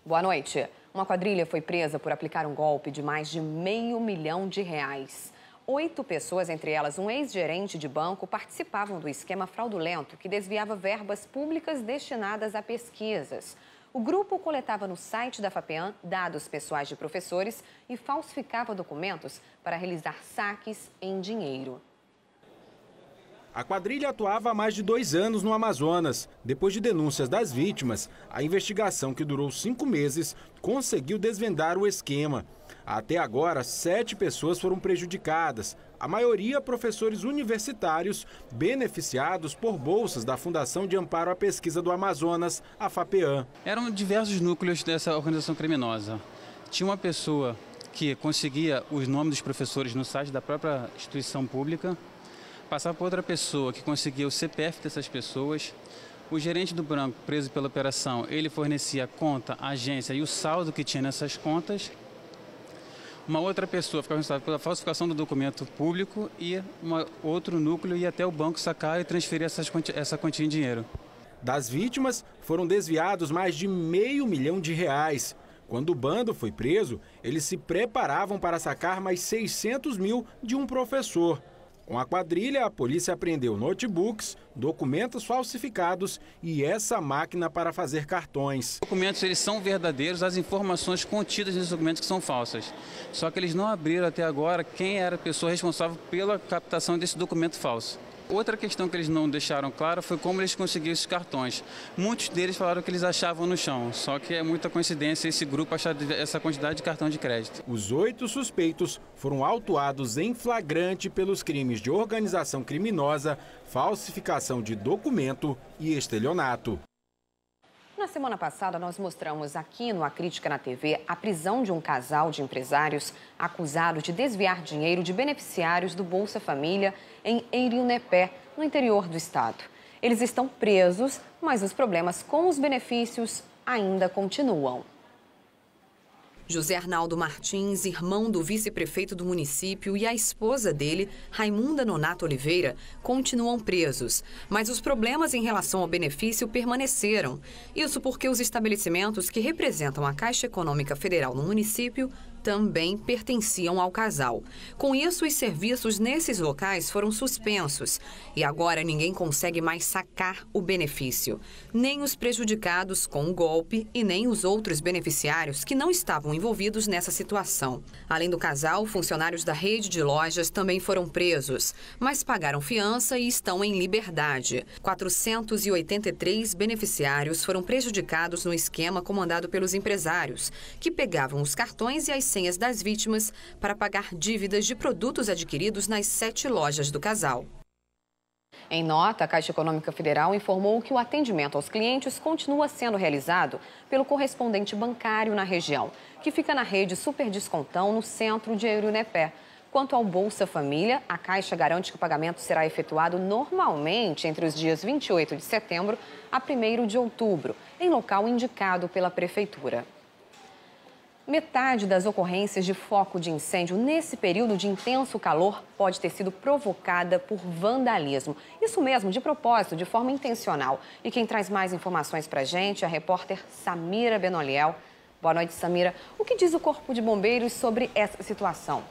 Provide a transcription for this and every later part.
Boa noite. Uma quadrilha foi presa por aplicar um golpe de mais de R$500 mil. 8 pessoas, entre elas um ex-gerente de banco, participavam do esquema fraudulento que desviava verbas públicas destinadas a pesquisas. O grupo coletava no site da FAPEAM dados pessoais de professores e falsificava documentos para realizar saques em dinheiro. A quadrilha atuava há mais de 2 anos no Amazonas. Depois de denúncias das vítimas, a investigação, que durou 5 meses, conseguiu desvendar o esquema. Até agora, 7 pessoas foram prejudicadas. A maioria professores universitários beneficiados por bolsas da Fundação de Amparo à Pesquisa do Amazonas, a FAPEAM. Eram diversos núcleos dessa organização criminosa. Tinha uma pessoa que conseguia os nomes dos professores no site da própria instituição pública, passava para outra pessoa que conseguia o CPF dessas pessoas. O gerente do banco, preso pela operação, ele fornecia a conta, a agência e o saldo que tinha nessas contas. Uma outra pessoa ficava responsável pela falsificação do documento público e outro núcleo ia até o banco sacar e transferir essa quantia em dinheiro. Das vítimas, foram desviados mais de R$500 mil. Quando o bando foi preso, eles se preparavam para sacar mais 600 mil de um professor. Com a quadrilha, a polícia apreendeu notebooks, documentos falsificados e essa máquina para fazer cartões. Os documentos, eles são verdadeiros, as informações contidas nesses documentos que são falsas. Só que eles não abriram até agora quem era a pessoa responsável pela captação desse documento falso. Outra questão que eles não deixaram clara foi como eles conseguiram esses cartões. Muitos deles falaram que eles achavam no chão, só que é muita coincidência esse grupo achar essa quantidade de cartão de crédito. Os 8 suspeitos foram autuados em flagrante pelos crimes de organização criminosa, falsificação de documento e estelionato. Na semana passada, nós mostramos aqui no A Crítica na TV a prisão de um casal de empresários acusados de desviar dinheiro de beneficiários do Bolsa Família em Eiriunepé, no interior do estado. Eles estão presos, mas os problemas com os benefícios ainda continuam. José Arnaldo Martins, irmão do vice-prefeito do município, e a esposa dele, Raimunda Nonato Oliveira, continuam presos. Mas os problemas em relação ao benefício permaneceram. Isso porque os estabelecimentos que representam a Caixa Econômica Federal no município também pertenciam ao casal. Com isso, os serviços nesses locais foram suspensos e agora ninguém consegue mais sacar o benefício. Nem os prejudicados com o golpe e nem os outros beneficiários que não estavam envolvidos nessa situação. Além do casal, funcionários da rede de lojas também foram presos, mas pagaram fiança e estão em liberdade. 483 beneficiários foram prejudicados no esquema comandado pelos empresários, que pegavam os cartões e as senhas das vítimas para pagar dívidas de produtos adquiridos nas 7 lojas do casal. Em nota, a Caixa Econômica Federal informou que o atendimento aos clientes continua sendo realizado pelo correspondente bancário na região, que fica na rede Super Descontão, no centro de Eiriunepé. Quanto ao Bolsa Família, a Caixa garante que o pagamento será efetuado normalmente entre os dias 28 de setembro a 1º de outubro, em local indicado pela Prefeitura. Metade das ocorrências de foco de incêndio nesse período de intenso calor pode ter sido provocada por vandalismo. Isso mesmo, de propósito, de forma intencional. E quem traz mais informações para a gente é a repórter Samira Benoliel. Boa noite, Samira. O que diz o Corpo de Bombeiros sobre essa situação?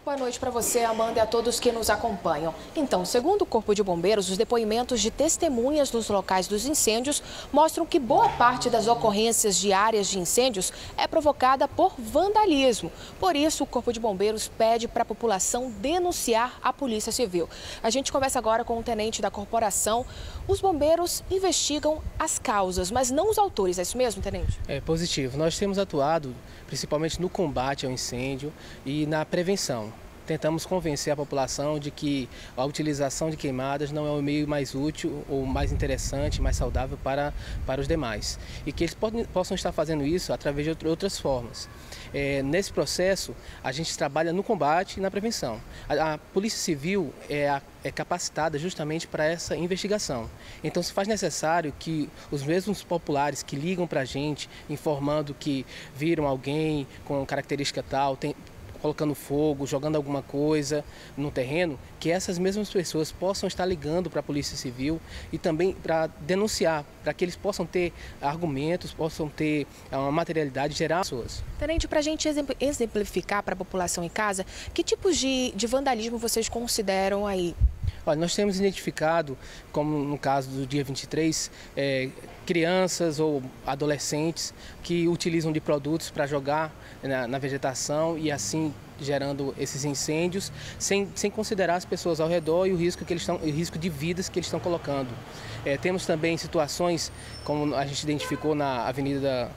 Boa noite para você, Amanda, e a todos que nos acompanham. Então, segundo o Corpo de Bombeiros, os depoimentos de testemunhas nos locais dos incêndios mostram que boa parte das ocorrências de áreas de incêndios é provocada por vandalismo. Por isso, o Corpo de Bombeiros pede para a população denunciar a Polícia Civil. A gente conversa agora com o tenente da corporação. Os bombeiros investigam as causas, mas não os autores. É isso mesmo, tenente? É positivo. Nós temos atuado principalmente no combate ao incêndio e na prevenção. Tentamos convencer a população de que a utilização de queimadas não é o meio mais útil ou mais interessante, mais saudável para os demais. E que eles possam estar fazendo isso através de outras formas. Nesse processo, a gente trabalha no combate e na prevenção. A Polícia Civil é capacitada justamente para essa investigação. Então, se faz necessário que os mesmos populares que ligam para a gente, informando que viram alguém com característica tal, colocando fogo, jogando alguma coisa no terreno, que essas mesmas pessoas possam estar ligando para a Polícia Civil e também para denunciar, para que eles possam ter argumentos, possam ter uma materialidade, gerar pessoas. Tenente, para a gente exemplificar para a população em casa, que tipos de vandalismo vocês consideram aí? Olha, nós temos identificado, como no caso do dia 23, crianças ou adolescentes que utilizam de produtos para jogar na vegetação e assim gerando esses incêndios, sem considerar as pessoas ao redor e o risco de vidas que eles estão colocando. Temos também situações, como a gente identificou na Avenida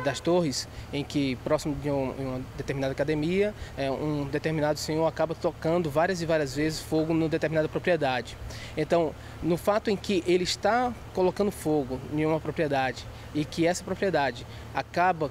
das Torres, em que próximo de uma determinada academia, um determinado senhor acaba tocando várias e várias vezes fogo em determinada propriedade. Então, no fato em que ele está colocando fogo em uma propriedade e que essa propriedade acaba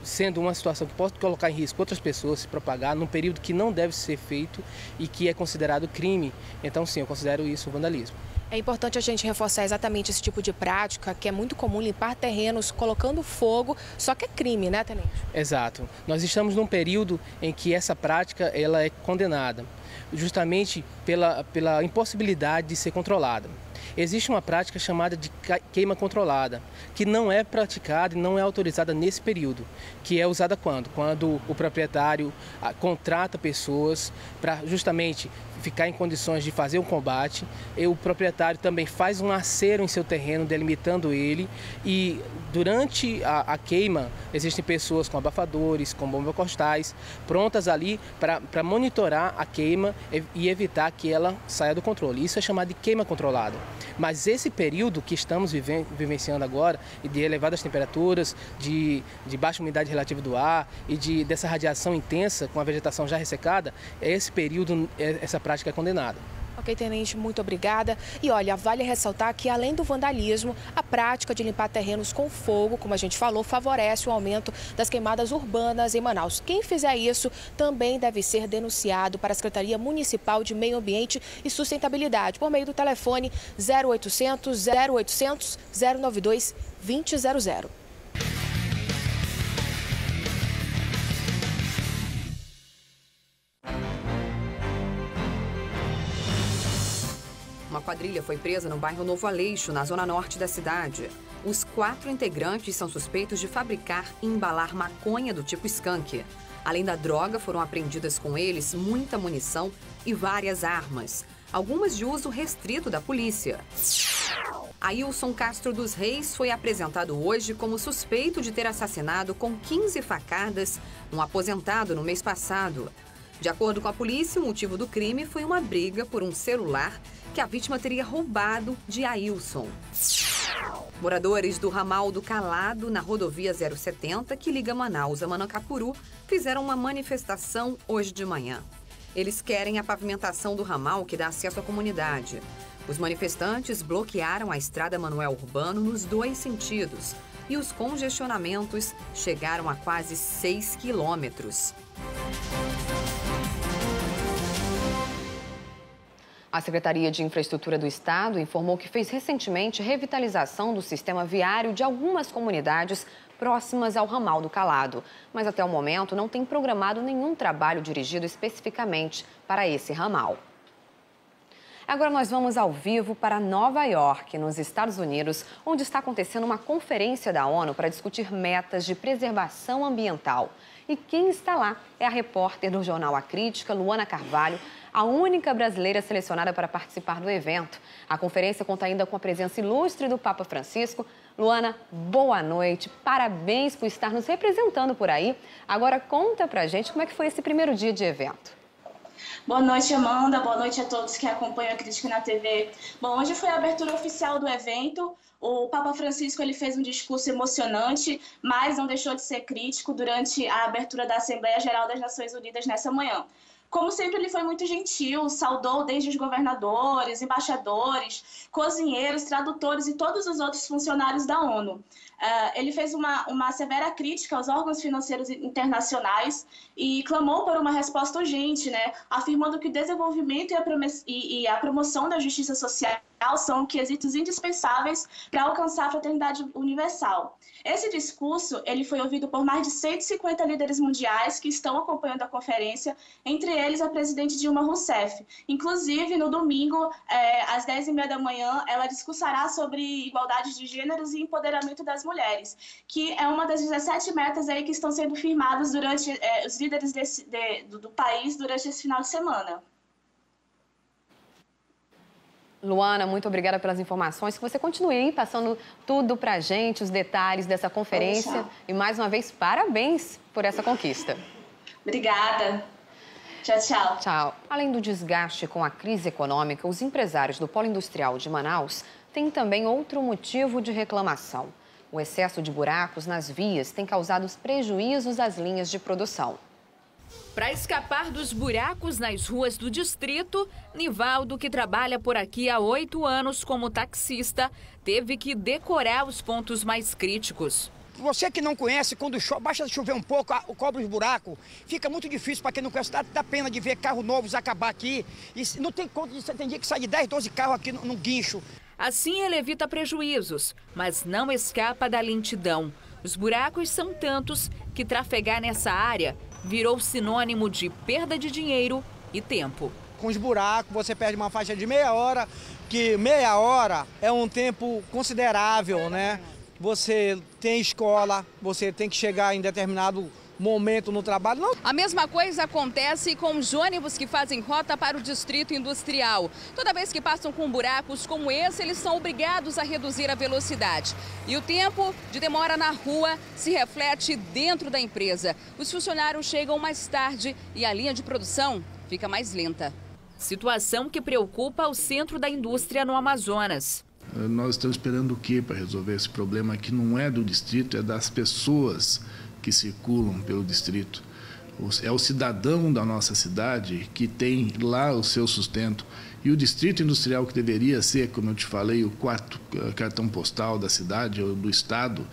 sendo uma situação que pode colocar em risco outras pessoas, se propagar num período que não deve ser feito e que é considerado crime, então sim, eu considero isso vandalismo. É importante a gente reforçar exatamente esse tipo de prática, que é muito comum, limpar terrenos colocando fogo, só que é crime, né, Tenente? Exato. Nós estamos num período em que essa prática ela é condenada, justamente pela impossibilidade de ser controlada. Existe uma prática chamada de queima controlada, que não é praticada e não é autorizada nesse período, que é usada quando? Quando o proprietário contrata pessoas para justamente ficar em condições de fazer um combate, e o proprietário também faz um acero em seu terreno, delimitando ele, e durante a queima existem pessoas com abafadores, com bombas costais, prontas ali para monitorar a queima e evitar que ela saia do controle. Isso é chamado de queima controlada. Mas esse período que estamos vivenciando agora, de elevadas temperaturas, de baixa umidade relativa do ar e dessa radiação intensa com a vegetação já ressecada, esse período, essa prática é condenada. Ok, Tenente, muito obrigada. E olha, vale ressaltar que além do vandalismo, a prática de limpar terrenos com fogo, como a gente falou, favorece o aumento das queimadas urbanas em Manaus. Quem fizer isso também deve ser denunciado para a Secretaria Municipal de Meio Ambiente e Sustentabilidade, por meio do telefone 0800 0800 092 2000. Uma quadrilha foi presa no bairro Novo Aleixo, na zona norte da cidade. Os 4 integrantes são suspeitos de fabricar e embalar maconha do tipo skunk. Além da droga, foram apreendidas com eles muita munição e várias armas, algumas de uso restrito da polícia. Ailson Castro dos Reis foi apresentado hoje como suspeito de ter assassinado com 15 facadas um aposentado no mês passado. De acordo com a polícia, o motivo do crime foi uma briga por um celular que a vítima teria roubado de Ailson. Moradores do ramal do Calado, na rodovia 070, que liga Manaus a Manacapuru, fizeram uma manifestação hoje de manhã. Eles querem a pavimentação do ramal que dá acesso à comunidade. Os manifestantes bloquearam a estrada Manuel Urbano nos 2 sentidos e os congestionamentos chegaram a quase 6 quilômetros. A Secretaria de Infraestrutura do Estado informou que fez recentemente revitalização do sistema viário de algumas comunidades próximas ao ramal do Calado. Mas até o momento não tem programado nenhum trabalho dirigido especificamente para esse ramal. Agora nós vamos ao vivo para Nova York, nos Estados Unidos, onde está acontecendo uma conferência da ONU para discutir metas de preservação ambiental. E quem está lá é a repórter do jornal A Crítica, Luana Carvalho, a única brasileira selecionada para participar do evento. A conferência conta ainda com a presença ilustre do Papa Francisco. Luana, boa noite, parabéns por estar nos representando por aí. Agora conta pra gente como é que foi esse primeiro dia de evento. Boa noite, Amanda. Boa noite a todos que acompanham a Crítica na TV. Bom, hoje foi a abertura oficial do evento. O Papa Francisco ele fez um discurso emocionante, mas não deixou de ser crítico durante a abertura da Assembleia Geral das Nações Unidas nessa manhã. Como sempre, ele foi muito gentil, saudou desde os governadores, embaixadores, cozinheiros, tradutores e todos os outros funcionários da ONU. Ele fez uma severa crítica aos órgãos financeiros internacionais e clamou por uma resposta urgente, afirmando que o desenvolvimento e a promoção da justiça social são quesitos indispensáveis para alcançar a fraternidade universal. Esse discurso ele foi ouvido por mais de 150 líderes mundiais que estão acompanhando a conferência, entre eles a presidente Dilma Rousseff. Inclusive, no domingo, às 10h30 da manhã, ela discursará sobre igualdade de gêneros e empoderamento das mulheres, que é uma das 17 metas aí que estão sendo firmadas durante os líderes do país durante esse final de semana. Luana, muito obrigada pelas informações. Que você continue aí passando tudo pra gente, os detalhes dessa conferência. E mais uma vez, parabéns por essa conquista. Obrigada. Tchau, tchau. Tchau. Além do desgaste com a crise econômica, os empresários do Polo Industrial de Manaus têm também outro motivo de reclamação. O excesso de buracos nas vias tem causado prejuízos às linhas de produção. Para escapar dos buracos nas ruas do distrito, Nivaldo, que trabalha por aqui há 8 anos como taxista, teve que decorar os pontos mais críticos. Você que não conhece, quando chove, basta chover um pouco, cobre os buracos, fica muito difícil para quem não conhece, dá pena de ver carros novos acabar aqui. E não tem conta disso, tem dia que sai de 10, 12 carros aqui no guincho. Assim ele evita prejuízos, mas não escapa da lentidão. Os buracos são tantos que trafegar nessa área virou sinônimo de perda de dinheiro e tempo. Com os buracos, você perde uma faixa de meia hora, que meia hora é um tempo considerável, né? Você tem escola, você tem que chegar em determinado momento no trabalho. Não. A mesma coisa acontece com os ônibus que fazem rota para o Distrito Industrial. Toda vez que passam com buracos como esse, eles são obrigados a reduzir a velocidade. E o tempo de demora na rua se reflete dentro da empresa. Os funcionários chegam mais tarde e a linha de produção fica mais lenta. Situação que preocupa o centro da indústria no Amazonas. Nós estamos esperando o quê para resolver esse problema que não é do distrito, é das pessoas que circulam pelo distrito. É o cidadão da nossa cidade que tem lá o seu sustento. E o distrito industrial, que deveria ser, como eu te falei, o 4º cartão postal da cidade ou do estado,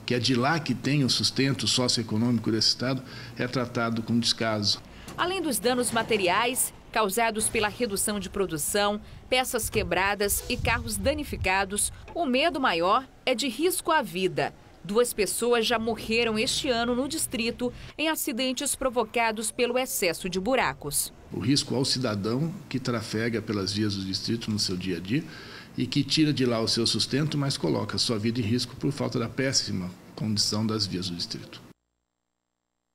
que é de lá que tem o sustento socioeconômico desse estado, é tratado com descaso. Além dos danos materiais causados pela redução de produção, peças quebradas e carros danificados, o medo maior é de risco à vida. 2 pessoas já morreram este ano no distrito em acidentes provocados pelo excesso de buracos. O risco ao cidadão que trafega pelas vias do distrito no seu dia a dia e que tira de lá o seu sustento, mas coloca a sua vida em risco por falta da péssima condição das vias do distrito.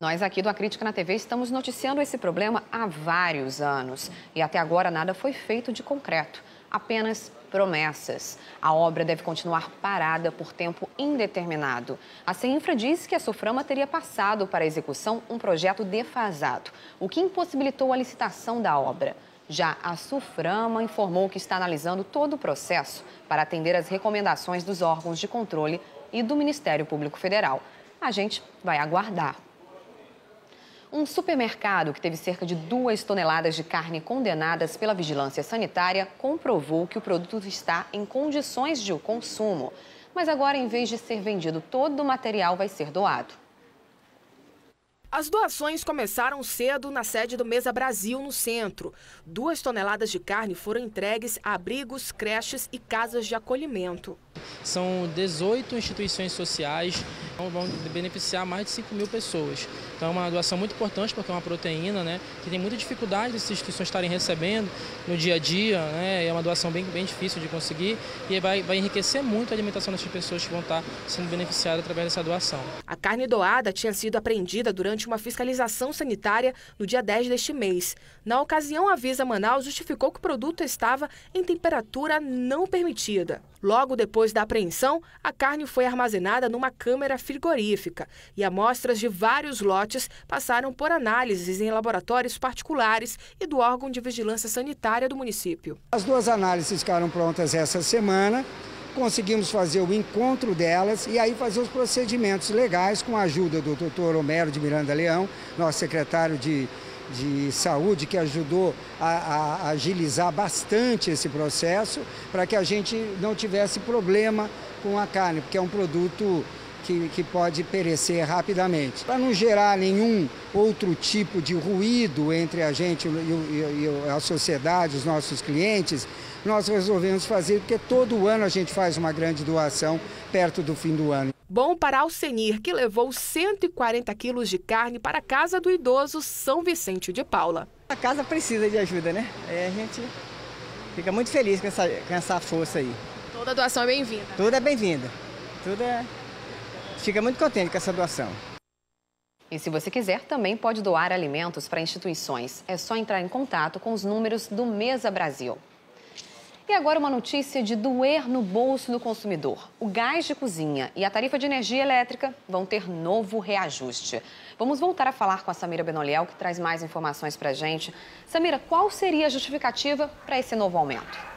Nós aqui do A Crítica na TV estamos noticiando esse problema há vários anos e até agora nada foi feito de concreto, apenas promessas. A obra deve continuar parada por tempo indeterminado. A CEINFRA diz que a Suframa teria passado para a execução um projeto defasado, o que impossibilitou a licitação da obra. Já a Suframa informou que está analisando todo o processo para atender às recomendações dos órgãos de controle e do Ministério Público Federal. A gente vai aguardar. Um supermercado que teve cerca de 2 toneladas de carne condenadas pela vigilância sanitária comprovou que o produto está em condições de consumo. Mas agora, em vez de ser vendido, todo o material vai ser doado. As doações começaram cedo na sede do Mesa Brasil, no centro. 2 toneladas de carne foram entregues a abrigos, creches e casas de acolhimento. São 18 instituições sociais, vão beneficiar mais de 5.000 pessoas. Então é uma doação muito importante porque é uma proteína, né, que tem muita dificuldade essas instituições estarem recebendo no dia a dia, né, é uma doação bem difícil de conseguir e vai enriquecer muito a alimentação dessas pessoas que vão estar sendo beneficiadas através dessa doação. A carne doada tinha sido apreendida durante uma fiscalização sanitária no dia 10 deste mês. Na ocasião, a Visa Manaus justificou que o produto estava em temperatura não permitida. Logo depois da apreensão, a carne foi armazenada numa câmara frigorífica e amostras de vários lotes passaram por análises em laboratórios particulares e do órgão de vigilância sanitária do município. As 2 análises ficaram prontas essa semana. Conseguimos fazer o encontro delas e aí fazer os procedimentos legais com a ajuda do Dr. Homero de Miranda Leão, nosso secretário de Saúde, que ajudou a agilizar bastante esse processo para que a gente não tivesse problema com a carne, porque é um produto que pode perecer rapidamente. Para não gerar nenhum outro tipo de ruído entre a gente e a sociedade, os nossos clientes, nós resolvemos fazer, porque todo ano a gente faz uma grande doação perto do fim do ano. Bom para Alcenir, que levou 140 quilos de carne para a casa do idoso São Vicente de Paula. A casa precisa de ajuda, né? A gente fica muito feliz com essa força aí. Toda doação é bem-vinda. Tudo é bem-vinda. Fica muito contente com essa doação. E se você quiser, também pode doar alimentos para instituições. É só entrar em contato com os números do Mesa Brasil. E agora uma notícia de doer no bolso do consumidor. O gás de cozinha e a tarifa de energia elétrica vão ter novo reajuste. Vamos voltar a falar com a Samira Benoliel, que traz mais informações para a gente. Samira, qual seria a justificativa para esse novo aumento?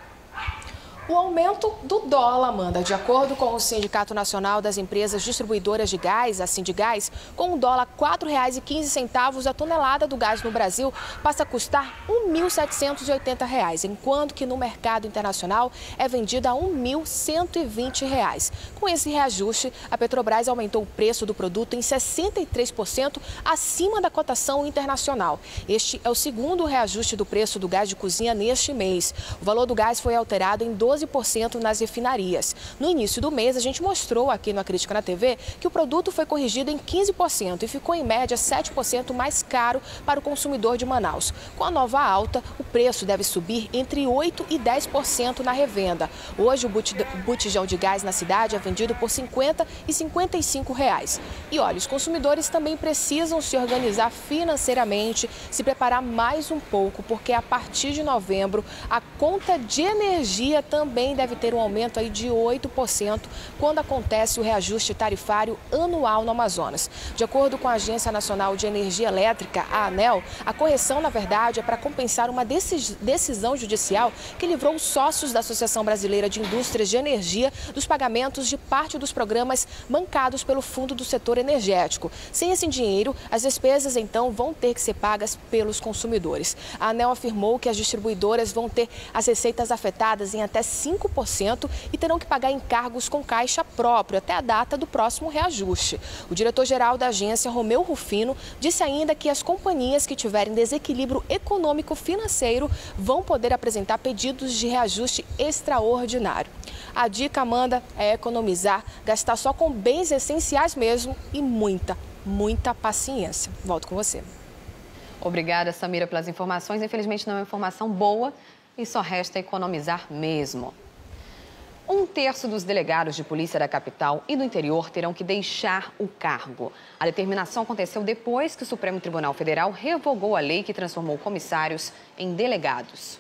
O aumento do dólar, Amanda, de acordo com o Sindicato Nacional das Empresas Distribuidoras de Gás, a Sindigás, com o dólar R$ 4,15 a tonelada do gás no Brasil passa a custar R$ 1.780, enquanto que no mercado internacional é vendida a R$ 1.120. Com esse reajuste, a Petrobras aumentou o preço do produto em 63% acima da cotação internacional. Este é o segundo reajuste do preço do gás de cozinha neste mês. O valor do gás foi alterado em 12% nas refinarias. No início do mês, a gente mostrou aqui na Crítica na TV que o produto foi corrigido em 15% e ficou em média 7% mais caro para o consumidor de Manaus. Com a nova alta, o preço deve subir entre 8% e 10% na revenda. Hoje, o botijão de gás na cidade é vendido por R$ 50 e R$ 55. E olha, os consumidores também precisam se organizar financeiramente, se preparar mais um pouco, porque a partir de novembro, a conta de energia também deve ter um aumento aí de 8% quando acontece o reajuste tarifário anual no Amazonas. De acordo com a Agência Nacional de Energia Elétrica, a ANEEL, a correção, na verdade, é para compensar uma decisão judicial que livrou os sócios da Associação Brasileira de Indústrias de Energia dos pagamentos de parte dos programas bancados pelo Fundo do Setor Energético. Sem esse dinheiro, as despesas, então, vão ter que ser pagas pelos consumidores. A ANEEL afirmou que as distribuidoras vão ter as receitas afetadas em até 5% e terão que pagar encargos com caixa próprio até a data do próximo reajuste. O diretor-geral da agência, Romeu Rufino, disse ainda que as companhias que tiverem desequilíbrio econômico-financeiro vão poder apresentar pedidos de reajuste extraordinário. A dica, Amanda, é economizar, gastar só com bens essenciais mesmo e muita paciência. Volto com você. Obrigada, Samira, pelas informações. Infelizmente não é uma informação boa e só resta economizar mesmo. 1/3 dos delegados de polícia da capital e do interior terão que deixar o cargo. A determinação aconteceu depois que o Supremo Tribunal Federal revogou a lei que transformou comissários em delegados.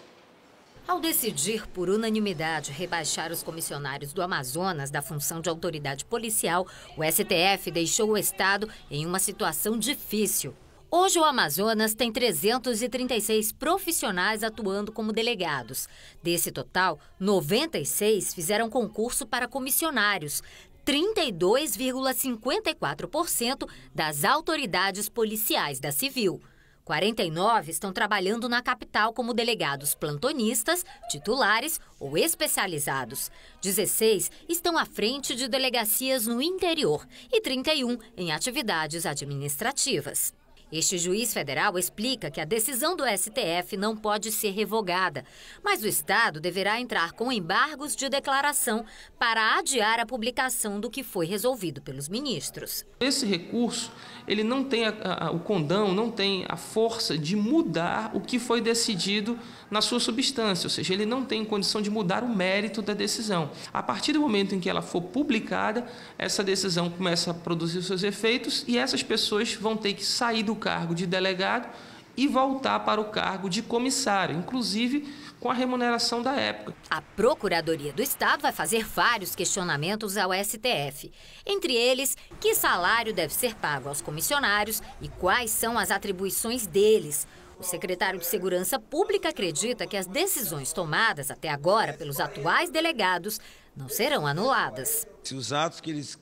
Ao decidir por unanimidade rebaixar os comissionários do Amazonas da função de autoridade policial, o STF deixou o Estado em uma situação difícil. Hoje, o Amazonas tem 336 profissionais atuando como delegados. Desse total, 96 fizeram concurso para comissionários, 32,54% das autoridades policiais da Civil. 49 estão trabalhando na capital como delegados plantonistas, titulares ou especializados. 16 estão à frente de delegacias no interior e 31 em atividades administrativas. Este juiz federal explica que a decisão do STF não pode ser revogada, mas o Estado deverá entrar com embargos de declaração para adiar a publicação do que foi resolvido pelos ministros. Esse recurso, ele não tem o condão, não tem a força de mudar o que foi decidido na sua substância, ou seja, ele não tem condição de mudar o mérito da decisão. A partir do momento em que ela for publicada, essa decisão começa a produzir seus efeitos e essas pessoas vão ter que sair do cargo de delegado e voltar para o cargo de comissário, inclusive com a remuneração da época. A Procuradoria do Estado vai fazer vários questionamentos ao STF. Entre eles, que salário deve ser pago aos comissionários e quais são as atribuições deles. O secretário de Segurança Pública acredita que as decisões tomadas até agora pelos atuais delegados não serão anuladas. Se os atos que eles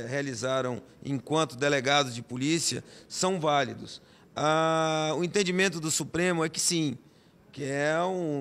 realizaram enquanto delegados de polícia são válidos, o entendimento do Supremo é que sim, que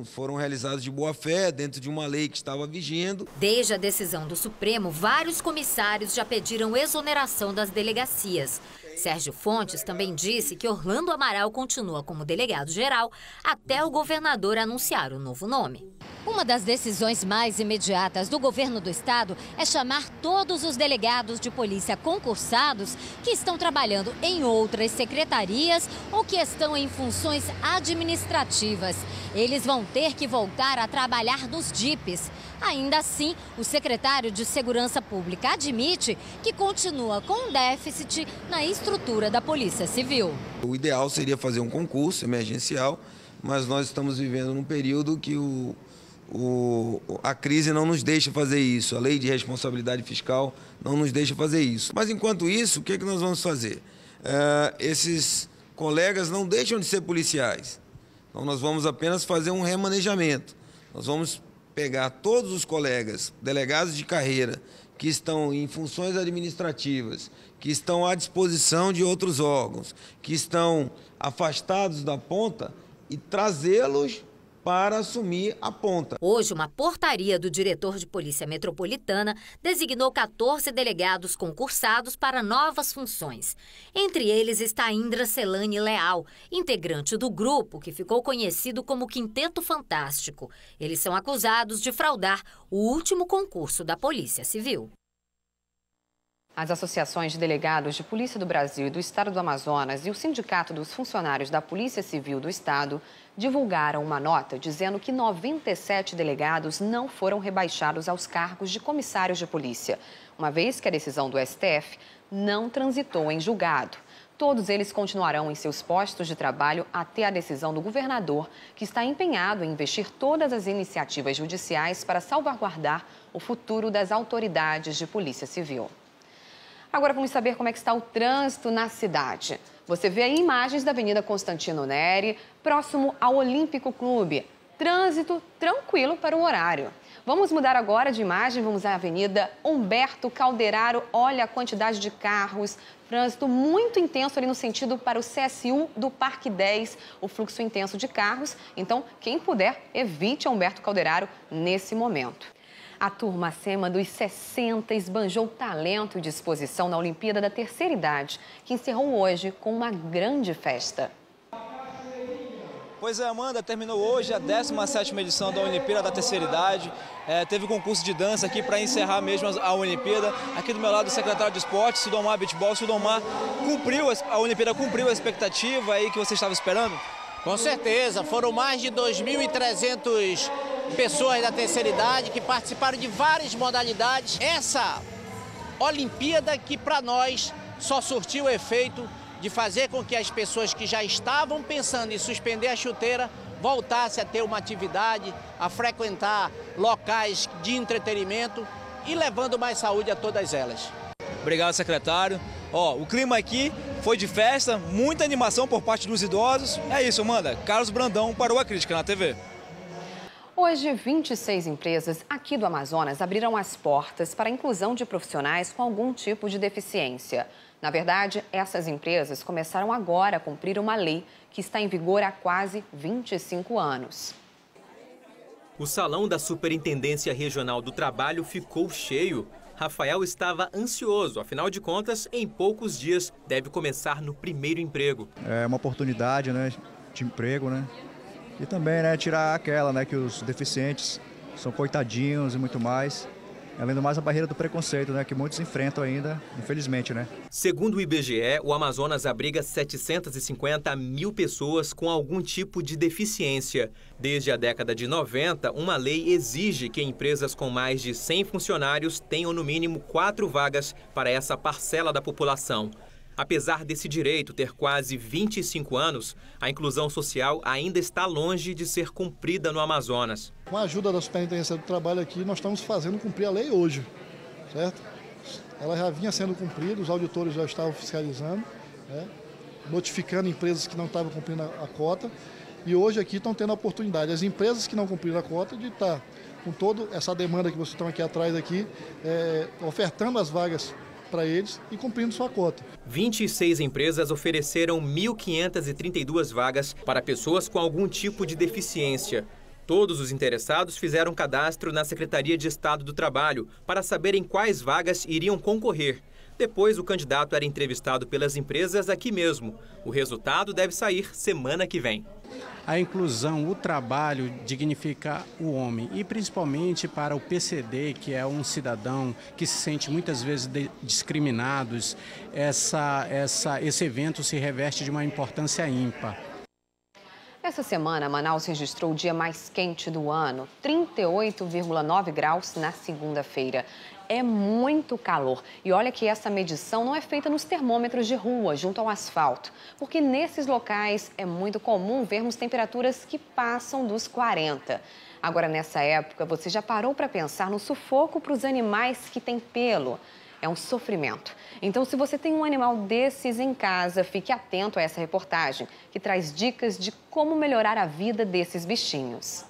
foram realizados de boa-fé dentro de uma lei que estava vigendo. Desde a decisão do Supremo, vários comissários já pediram exoneração das delegacias. Sérgio Fontes também disse que Orlando Amaral continua como delegado-geral até o governador anunciar o novo nome. Uma das decisões mais imediatas do governo do estado é chamar todos os delegados de polícia concursados que estão trabalhando em outras secretarias ou que estão em funções administrativas. Eles vão ter que voltar a trabalhar nos DIPs. Ainda assim, o secretário de Segurança Pública admite que continua com déficit na estrutura da Polícia Civil. O ideal seria fazer um concurso emergencial, mas nós estamos vivendo num período que a crise não nos deixa fazer isso. A lei de responsabilidade fiscal não nos deixa fazer isso. Mas, enquanto isso, o que é que nós vamos fazer? Esses colegas não deixam de ser policiais. Então, nós vamos apenas fazer um remanejamento. Nós vamos pegar todos os colegas, delegados de carreira, que estão em funções administrativas, que estão à disposição de outros órgãos, que estão afastados da ponta e trazê-los para assumir a ponta. Hoje, uma portaria do diretor de Polícia Metropolitana designou 14 delegados concursados para novas funções. Entre eles está Indra Celane Leal, integrante do grupo que ficou conhecido como Quinteto Fantástico. Eles são acusados de fraudar o último concurso da Polícia Civil. As associações de delegados de Polícia do Brasil e do Estado do Amazonas e o Sindicato dos Funcionários da Polícia Civil do Estado divulgaram uma nota dizendo que 97 delegados não foram rebaixados aos cargos de comissários de polícia, uma vez que a decisão do STF não transitou em julgado. Todos eles continuarão em seus postos de trabalho até a decisão do governador, que está empenhado em investir todas as iniciativas judiciais para salvaguardar o futuro das autoridades de Polícia Civil. Agora vamos saber como é que está o trânsito na cidade. Você vê aí imagens da Avenida Constantino Neri, próximo ao Olímpico Clube. Trânsito tranquilo para o horário. Vamos mudar agora de imagem, vamos à Avenida Humberto Calderaro. Olha a quantidade de carros, trânsito muito intenso ali no sentido para o CSU do Parque 10, o fluxo intenso de carros. Então, quem puder, evite a Humberto Calderaro nesse momento. A turma acima dos 60 esbanjou talento e disposição na Olimpíada da Terceira Idade, que encerrou hoje com uma grande festa. Pois é, Amanda, terminou hoje a 17ª edição da Olimpíada da Terceira Idade. Teve concurso de dança aqui para encerrar mesmo a Olimpíada. Aqui do meu lado o secretário de Esporte, Sudomar Beachball. Sudomar, a Olimpíada cumpriu a expectativa aí que você estava esperando? Com certeza, foram mais de 2.300 pessoas da terceira idade que participaram de várias modalidades. Essa Olimpíada que para nós só surtiu o efeito de fazer com que as pessoas que já estavam pensando em suspender a chuteira voltassem a ter uma atividade, a frequentar locais de entretenimento e levando mais saúde a todas elas. Obrigado, secretário. O clima aqui foi de festa, muita animação por parte dos idosos. É isso, Amanda. Carlos Brandão para o A Crítica na TV. Hoje, 26 empresas aqui do Amazonas abriram as portas para a inclusão de profissionais com algum tipo de deficiência. Na verdade, essas empresas começaram agora a cumprir uma lei que está em vigor há quase 25 anos. O salão da Superintendência Regional do Trabalho ficou cheio. Rafael estava ansioso, afinal de contas, em poucos dias deve começar no primeiro emprego. É uma oportunidade, né, de emprego, né? E também, né, tirar aquela, né, que os deficientes são coitadinhos e muito mais. Além do mais, a barreira do preconceito, né, que muitos enfrentam ainda, infelizmente, né? Segundo o IBGE, o Amazonas abriga 750 mil pessoas com algum tipo de deficiência. Desde a década de 90, uma lei exige que empresas com mais de 100 funcionários tenham no mínimo 4 vagas para essa parcela da população. Apesar desse direito ter quase 25 anos, a inclusão social ainda está longe de ser cumprida no Amazonas. Com a ajuda da Superintendência do Trabalho aqui, nós estamos fazendo cumprir a lei hoje, certo? Ela já vinha sendo cumprida, os auditores já estavam fiscalizando, né? Notificando empresas que não estavam cumprindo a cota. E hoje aqui estão tendo a oportunidade, as empresas que não cumpriram a cota, de estar com toda essa demanda que vocês estão aqui atrás, ofertando as vagas para eles e cumprindo sua cota. 26 empresas ofereceram 1.532 vagas para pessoas com algum tipo de deficiência. Todos os interessados fizeram cadastro na Secretaria de Estado do Trabalho para saberem quais vagas iriam concorrer. Depois, o candidato era entrevistado pelas empresas aqui mesmo. O resultado deve sair semana que vem. A inclusão, o trabalho dignifica o homem e principalmente para o PCD, que é um cidadão que se sente muitas vezes discriminado, esse evento se reveste de uma importância ímpar. Essa semana, Manaus registrou o dia mais quente do ano, 38,9 graus na segunda-feira. É muito calor. E olha que essa medição não é feita nos termômetros de rua, junto ao asfalto, porque nesses locais é muito comum vermos temperaturas que passam dos 40. Agora, nessa época, você já parou para pensar no sufoco para os animais que têm pelo? É um sofrimento. Então, se você tem um animal desses em casa, fique atento a essa reportagem, que traz dicas de como melhorar a vida desses bichinhos.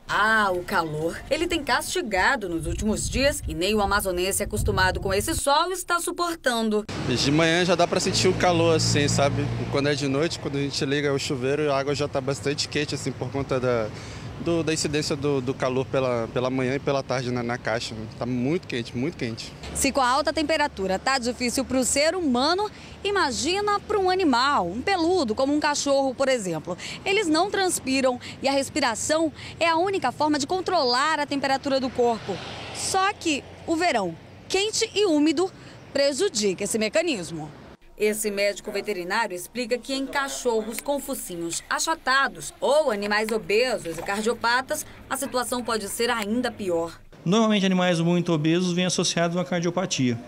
Ah, o calor. Ele tem castigado nos últimos dias e nem o amazonense acostumado com esse sol está suportando. De manhã já dá para sentir o calor assim, sabe? Quando é de noite, quando a gente liga o chuveiro, a água já está bastante quente assim por conta da incidência do calor pela manhã e pela tarde na caixa. Está muito quente, muito quente. Se com a alta temperatura tá difícil para o ser humano, imagina para um animal, um peludo, como um cachorro, por exemplo. Eles não transpiram e a respiração é a única forma de controlar a temperatura do corpo. Só que o verão, quente e úmido, prejudica esse mecanismo. Esse médico veterinário explica que em cachorros com focinhos achatados ou animais obesos e cardiopatas, a situação pode ser ainda pior. Normalmente, animais muito obesos vêm associados a uma cardiopatia,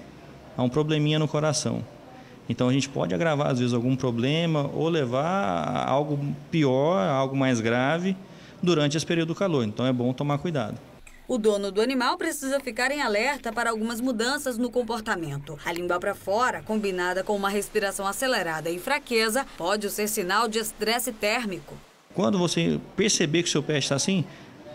a um probleminha no coração. Então, a gente pode agravar, às vezes, algum problema ou levar a algo pior, a algo mais grave, durante esse período do calor. Então, é bom tomar cuidado. O dono do animal precisa ficar em alerta para algumas mudanças no comportamento. A língua para fora, combinada com uma respiração acelerada e fraqueza, pode ser sinal de estresse térmico. Quando você perceber que o seu pet está assim,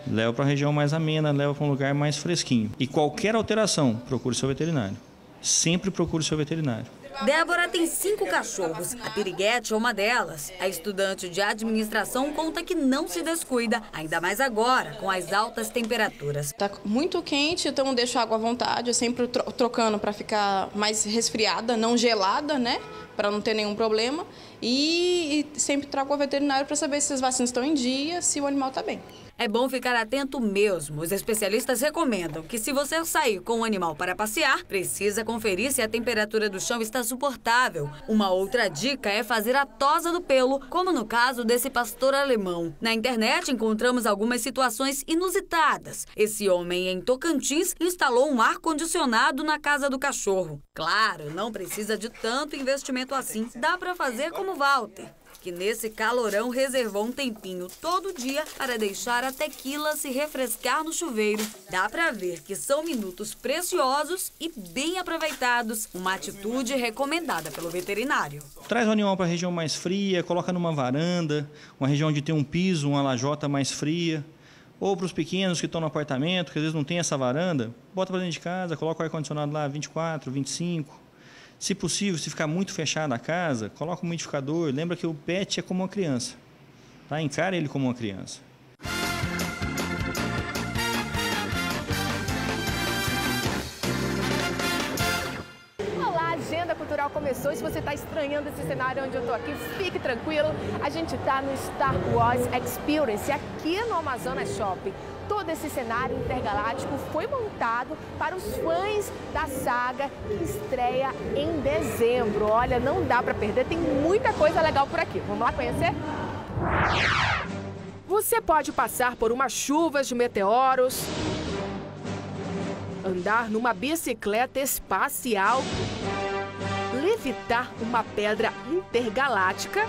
leva para a região mais amena, leva para um lugar mais fresquinho. E qualquer alteração, procure seu veterinário. Sempre procure seu veterinário. Débora tem 5 cachorros. A Piriguete é uma delas. A estudante de administração conta que não se descuida, ainda mais agora, com as altas temperaturas. Tá muito quente, então eu deixo a água à vontade, eu sempre trocando para ficar mais resfriada, não gelada, né? Para não ter nenhum problema. E sempre trago ao veterinário para saber se as vacinas estão em dia, se o animal está bem. É bom ficar atento mesmo. Os especialistas recomendam que se você sair com o animal para passear, precisa conferir se a temperatura do chão está suportável. Uma outra dica é fazer a tosa do pelo, como no caso desse pastor alemão. Na internet encontramos algumas situações inusitadas. Esse homem em Tocantins instalou um ar-condicionado na casa do cachorro. Claro, não precisa de tanto investimento assim. Dá para fazer como Walter, que nesse calorão reservou um tempinho todo dia para deixar a tequila se refrescar no chuveiro. Dá para ver que são minutos preciosos e bem aproveitados, uma atitude recomendada pelo veterinário. Traz o animal para a região mais fria, coloca numa varanda, uma região onde tem um piso, uma lajota mais fria. Ou para os pequenos que estão no apartamento, que às vezes não tem essa varanda, bota para dentro de casa, coloca o ar-condicionado lá 24, 25. Se possível, se ficar muito fechada a casa, coloca um umidificador. Lembra que o pet é como uma criança, tá? Encara ele como uma criança. Olá, a Agenda Cultural começou. Se você está estranhando esse cenário onde eu estou aqui, fique tranquilo. A gente está no Star Wars Experience, aqui no Amazonas Shopping. Todo esse cenário intergaláctico foi montado para os fãs da saga que estreia em dezembro. Olha, não dá para perder, tem muita coisa legal por aqui. Vamos lá conhecer? Você pode passar por uma chuva de meteoros, andar numa bicicleta espacial, levitar uma pedra intergaláctica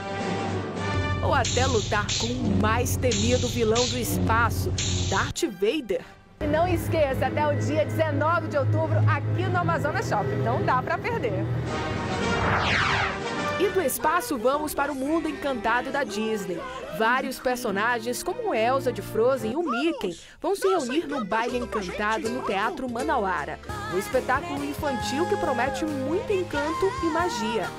ou até lutar com o mais temido vilão do espaço, Darth Vader. E não esqueça, até o dia 19 de outubro, aqui no Amazonas Shopping. Não dá para perder. E do espaço vamos para o mundo encantado da Disney. Vários personagens, como Elsa de Frozen e o Mickey, vão se reunir no baile encantado no Teatro Manauara. Um espetáculo infantil que promete muito encanto e magia.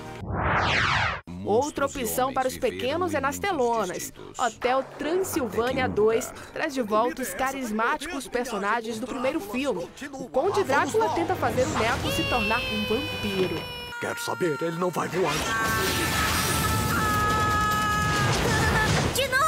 Outra opção para os pequenos é nas telonas. Hotel Transilvânia 2 traz de volta os carismáticos personagens do primeiro filme. O Conde Drácula tenta fazer o neto se tornar um vampiro. Quero saber, ele não vai voar. De novo!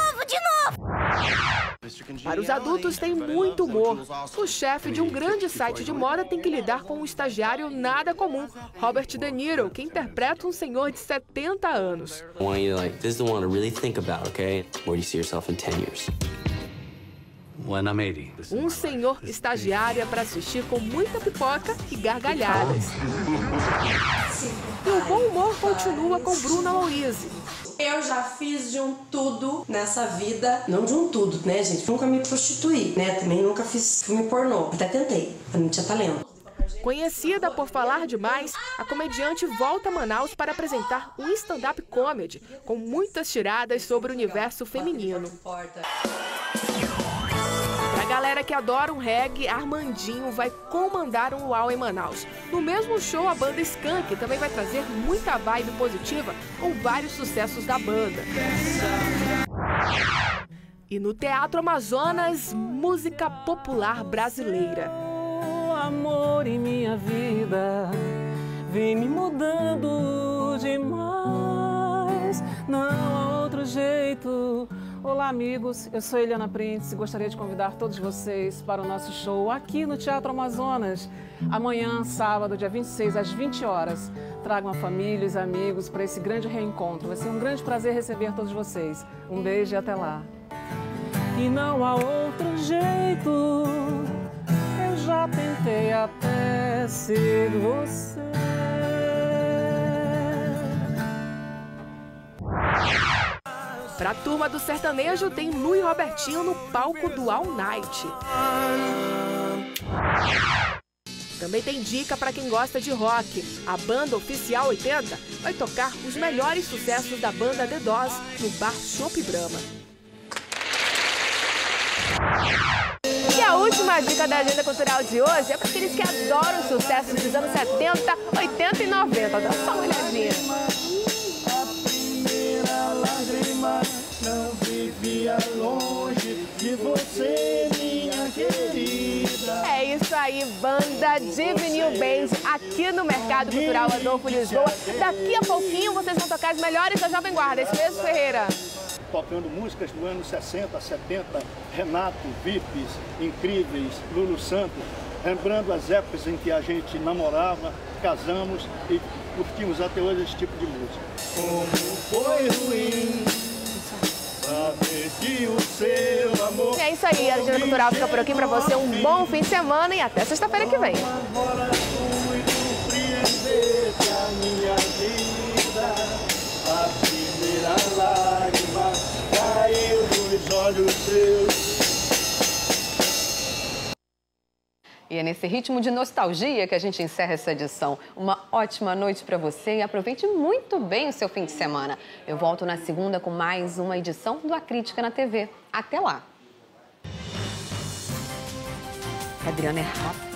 Para os adultos tem muito humor. O chefe de um grande site de moda tem que lidar com um estagiário nada comum, Robert De Niro, que interpreta um senhor de 70 anos. This is the one to really think about, okay? Where do you see yourself in 10 years? When I'm 80. Um senhor estagiário para assistir com muita pipoca e gargalhadas. E o bom humor continua com Bruna Louise. Eu já fiz de um tudo nessa vida. Não de um tudo, né, gente? Nunca me prostituí, né? Também nunca fiz filme pornô. Até tentei, mas não tinha talento. Conhecida por falar demais, a comediante volta a Manaus para apresentar um stand-up comedy com muitas tiradas sobre o universo feminino. Pra galera que adora um reggae, Armandinho vai comandar um luau em Manaus. No mesmo show, a banda Skank também vai trazer muita vibe positiva com vários sucessos da banda. E no Teatro Amazonas, música popular brasileira. O amor em minha vida vem me mudando demais, não há outro jeito. Olá, amigos, eu sou Eliana Prince e gostaria de convidar todos vocês para o nosso show aqui no Teatro Amazonas. Amanhã, sábado, dia 26, às 20 horas. Tragam a família e os amigos para esse grande reencontro. Vai ser um grande prazer receber todos vocês. Um beijo e até lá. E não há outro jeito, eu já tentei até ser você. Pra turma do sertanejo, tem Lu e Robertinho no palco do All Night. Também tem dica para quem gosta de rock. A banda Oficial 80 vai tocar os melhores sucessos da banda The Doors no bar Chopp Brahma. E a última dica da agenda cultural de hoje é para aqueles que adoram os sucessos dos anos 70, 80 e 90. Dá só uma olhadinha. Não vivia longe de você, minha querida. É isso aí, banda Divinil Band aqui no Mercado Cultural Adolfo Lisboa. Daqui a pouquinho vocês vão tocar as melhores da Jovem Guarda, é isso mesmo, Ferreira? Tocando músicas do ano 60, 70, Renato, Vipes, Incríveis, Lulu Santos, lembrando as épocas em que a gente namorava, casamos e curtimos até hoje esse tipo de música. Como foi ruim saber que o seu amor... E é isso aí, a Agenda Cultural fica por aqui pra você. Um bom fim de semana e até sexta-feira que vem. Agora fui surpreender-te a minha vida. A primeira lágrima caiu dos olhos seus. E é nesse ritmo de nostalgia que a gente encerra essa edição. Uma ótima noite para você e aproveite muito bem o seu fim de semana. Eu volto na segunda com mais uma edição do A Crítica na TV. Até lá! A Adriana é rápida.